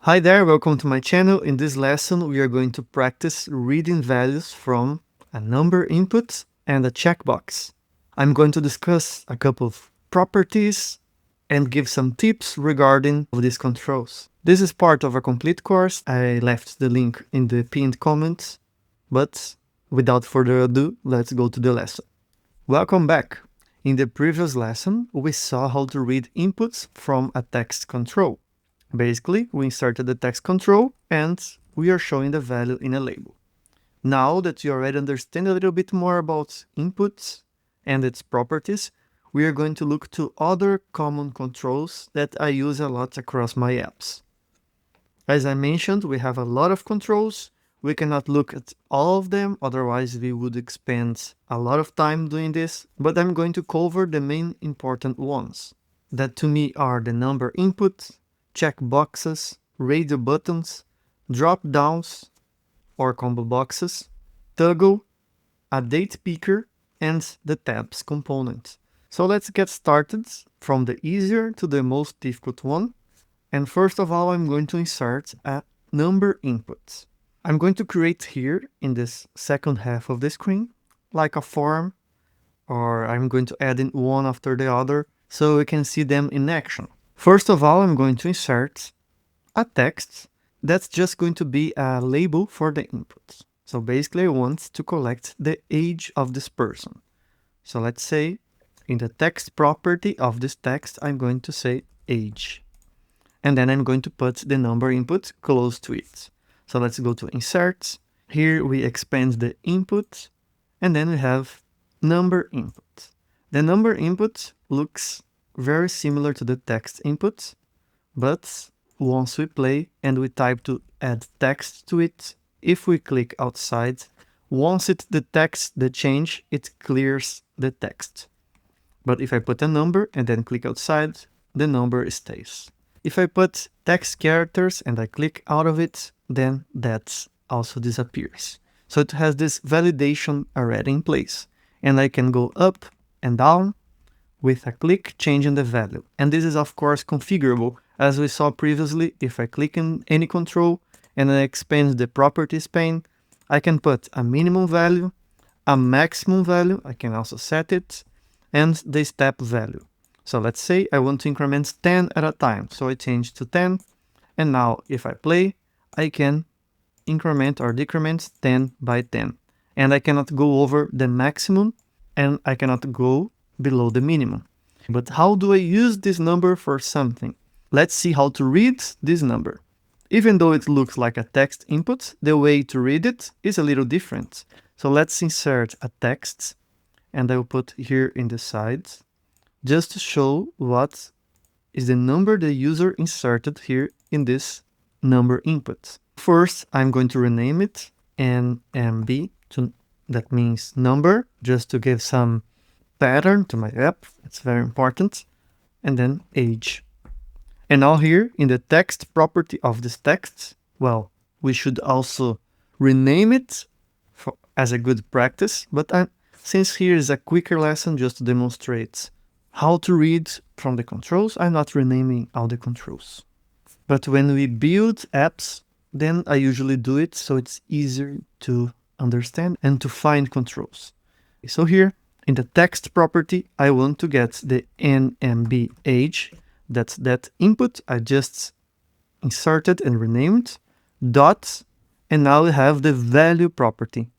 Hi there, welcome to my channel. In this lesson, we are going to practice reading values from a number input and a checkbox. I'm going to discuss a couple of properties and give some tips regarding these controls. This is part of a complete course. I left the link in the pinned comments, but without further ado, let's go to the lesson. Welcome back. In the previous lesson, we saw how to read inputs from a text control. Basically, we inserted the text control and we are showing the value in a label. Now that you already understand a little bit more about inputs and its properties, we are going to look to other common controls that I use a lot across my apps. As I mentioned, we have a lot of controls. We cannot look at all of them, otherwise we would spend a lot of time doing this, but I'm going to cover the main important ones that to me are the number input, checkboxes, radio buttons, drop-downs or combo boxes, toggle, a date picker, and the tabs component. So let's get started from the easier to the most difficult one. And first of all, I'm going to insert a number input. I'm going to create here in this second half of the screen, like a form, or I'm going to add in one after the other so we can see them in action. First of all, I'm going to insert a text that's just going to be a label for the input. So basically I want to collect the age of this person. So let's say in the text property of this text, I'm going to say age. And then I'm going to put the number input close to it. So let's go to insert. Here we expand the input and then we have number input. The number input looks very similar to the text input, but once we play and we type to add text to it, if we click outside, once it detects the change, it clears the text. But if I put a number and then click outside, the number stays. If I put text characters and I click out of it, then that also disappears. So it has this validation already in place. And I can go up and down with a click changing the value. And this is of course configurable. As we saw previously, if I click in any control and I expand the properties pane, I can put a minimum value, a maximum value, I can also set it, and the step value. So let's say I want to increment 10 at a time. So I change to 10. And now if I play, I can increment or decrement 10 by 10. And I cannot go over the maximum and I cannot go below the minimum. But how do I use this number for something? Let's see how to read this number. Even though it looks like a text input, the way to read it is a little different. So let's insert a text and I will put here in the sides just to show what is the number the user inserted here in this number input. First, I'm going to rename it NMB, that means number, just to give some pattern to my app. It's very important. And then age. And now here in the text property of this text, well, we should also rename it as a good practice, but since here is a quicker lesson just to demonstrate how to read from the controls, I'm not renaming all the controls. But when we build apps, then I usually do it so it's easier to understand and to find controls. So here in the text property, I want to get the NMB age. That's that input I just inserted and renamed, dot, and now we have the value property.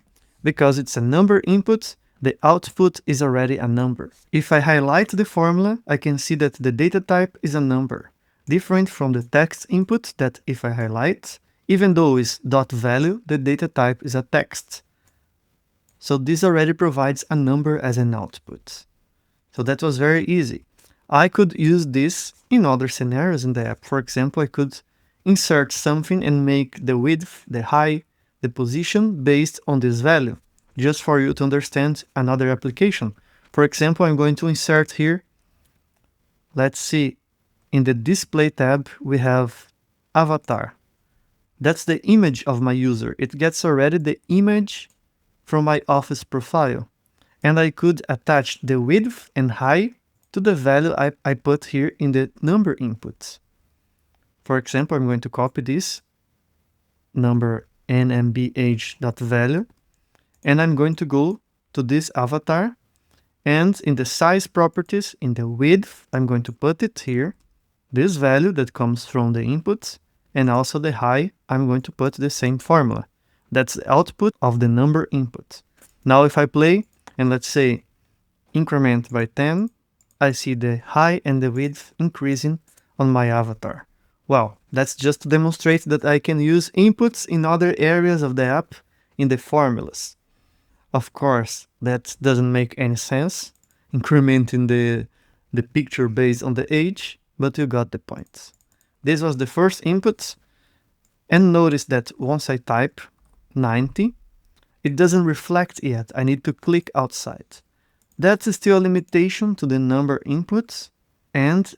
Because it's a number input, the output is already a number. If I highlight the formula, I can see that the data type is a number, different from the text input that if I highlight, even though it's dot value, the data type is a text. So this already provides a number as an output. So that was very easy. I could use this in other scenarios in the app. For example, I could insert something and make the width, the height, the position based on this value, just for you to understand another application. For example, I'm going to insert here, let's see, in the display tab, we have avatar. That's the image of my user. It gets already the image from my Office profile. And I could attach the width and height to the value I put here in the number inputs. For example, I'm going to copy this number nmbh.value, and I'm going to go to this avatar, and in the size properties, in the width, I'm going to put it here, this value that comes from the input, and also the height, I'm going to put the same formula. That's the output of the number input. Now if I play, and let's say increment by 10, I see the height and the width increasing on my avatar. Well, that's just to demonstrate that I can use inputs in other areas of the app in the formulas. Of course, that doesn't make any sense, incrementing the picture based on the age, but you got the point. This was the first input, and notice that once I type 90, it doesn't reflect yet. I need to click outside. That's still a limitation to the number inputs, and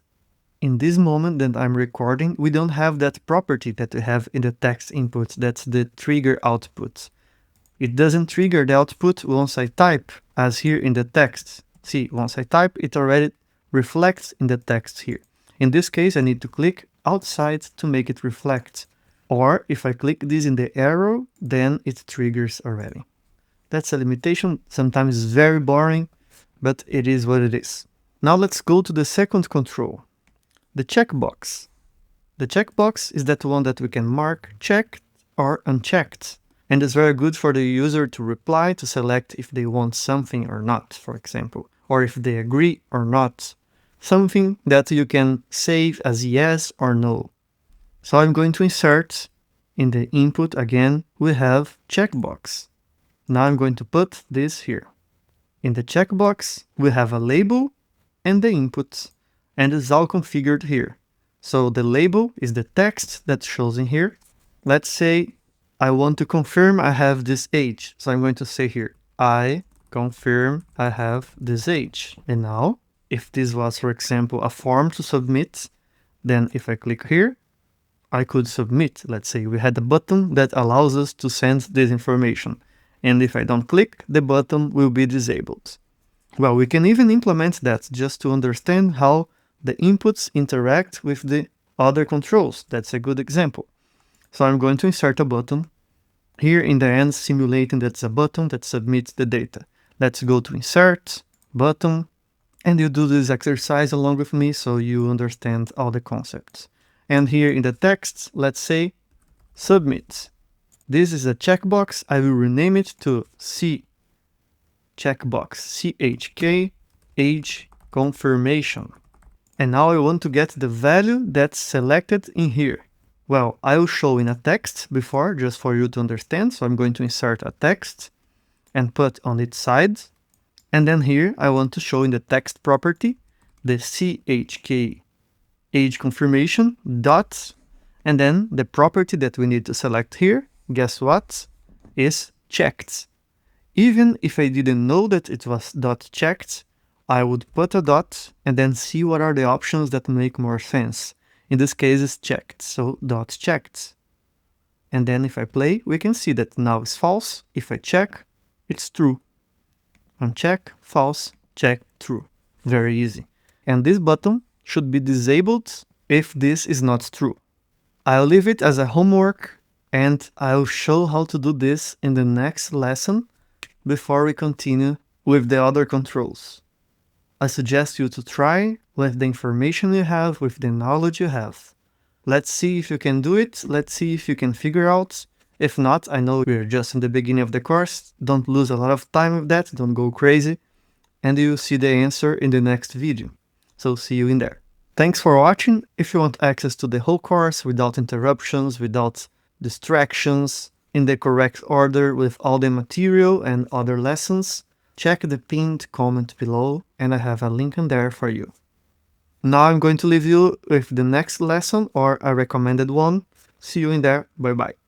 in this moment that I'm recording, we don't have that property that we have in the text inputs. That's the trigger output. It doesn't trigger the output once I type, as here in the text. See, once I type, it already reflects in the text here. In this case, I need to click outside to make it reflect. Or if I click this in the arrow, then it triggers already. That's a limitation. Sometimes it's very boring, but it is what it is. Now let's go to the second control, the checkbox. The checkbox is that one that we can mark checked or unchecked. And it's very good for the user to reply to select if they want something or not, for example, or if they agree or not. Something that you can save as yes or no. So I'm going to insert in the input again, we have checkbox. Now I'm going to put this here. In the checkbox, we have a label and the input, and it's all configured here. So the label is the text that shows in here. Let's say I want to confirm I have this age. So I'm going to say here, I confirm I have this age. And now, if this was, for example, a form to submit, then if I click here, I could submit. Let's say we had a button that allows us to send this information. And if I don't click, the button will be disabled. Well, we can even implement that just to understand how the inputs interact with the other controls. That's a good example. So I'm going to insert a button. Here in the end, simulating that's a button that submits the data. Let's go to insert, button, and you do this exercise along with me so you understand all the concepts. And here in the text, let's say submit. This is a checkbox. I will rename it to C checkbox, CHK, age confirmation. And now I want to get the value that's selected in here. Well, I will show in a text before, just for you to understand. So I'm going to insert a text and put on its side. And then here I want to show in the text property the CHK age confirmation dot, and then the property that we need to select here, guess what, is checked. Even if I didn't know that it was dot checked, I would put a dot and then see what are the options that make more sense. In this case, it's checked, so dot checked. And then if I play, we can see that now it's false. If I check, it's true. Uncheck, false, check, true. Very easy. And this button should be disabled if this is not true. I'll leave it as a homework, and I'll show how to do this in the next lesson before we continue with the other controls. I suggest you to try with the information you have, with the knowledge you have. Let's see if you can do it. Let's see if you can figure out. If not, I know we're just in the beginning of the course. Don't lose a lot of time with that. Don't go crazy. And you'll see the answer in the next video. So see you in there. Thanks for watching. If you want access to the whole course without interruptions, without distractions, in the correct order with all the material and other lessons, check the pinned comment below and I have a link in there for you. Now I'm going to leave you with the next lesson or a recommended one. See you in there. Bye bye.